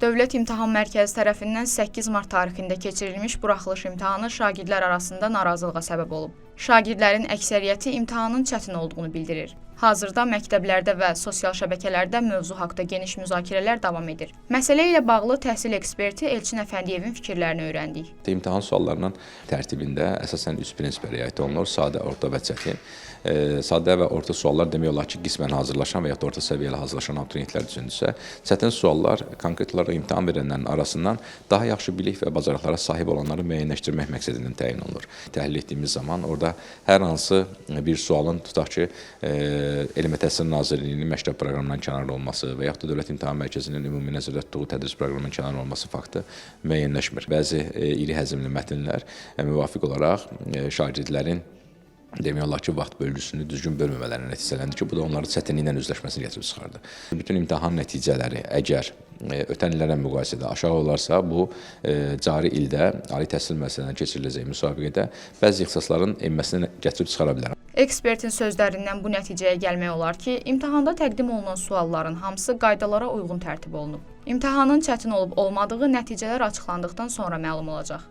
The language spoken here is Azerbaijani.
Dövlət İmtahan Mərkəzi tərəfindən 8 mart tarixində keçirilmiş buraxılış imtahanı şagirdlər arasında narazılığa səbəb olub. Şagirdlərin əksəriyyəti imtahanın çətin olduğunu bildirir. Hazırda məktəblərdə və sosial şəbəkələrdə mövzu haqqında geniş müzakirələr davam edir. Məsələ ilə bağlı təhsil eksperti Elçin Əfəndiyevin fikirlərini öyrəndik. İmtahan suallarının tərtibində əsasən 3 prinsipə riayət olunur: sadə, orta və çətin. Sadə və orta suallar demək olar ki, qismən hazırlaşan və ya da orta səviyyəli hazırlaşan abituriyentlər üçündürsə, çətin suallar konkret olaraq imtahan verənlərin arasından daha yaxşı bilik və bacarıqlara sahib olanları müəyyənləşdirmək məqsədindən təyin olunur. Təhlil etdiyimiz zaman orada hər hansı bir sualın, tutaq ki, Elmi Təhsil Nazirliyinin məktəb proqramından kənar olması və yaxud da Dövlət İmtahan Mərkəzinin ümumi nəzərdə tutduğu tədris proqramından kənar olması faktı müəyyənləşmir. Bəzi iri həcmli mətnlər müvafiq olaraq şagirdlərin demək olar ki, vaxt bölgüsünü düzgün bölməmələrinə nəticələndir ki, bu da onların çətinliklə üzləşməsini gətirib çıxardı. Bütün imtahan nəticələri əgər ötən illərlə müqayisədə aşağı olarsa, bu cari ildə ali təhsil müəssisələrindən keçiriləcək müsabiqədə bəzi ixtisasların enməsini gətirib çıxara bilər. Ekspertin sözlərindən bu nəticəyə gəlmək olar ki, imtahanda təqdim olunan sualların hamısı qaydalara uyğun tərtib olunub. İmtahanın çətin olub-olmadığı nəticələr açıqlandıqdan sonra məlum olacaq.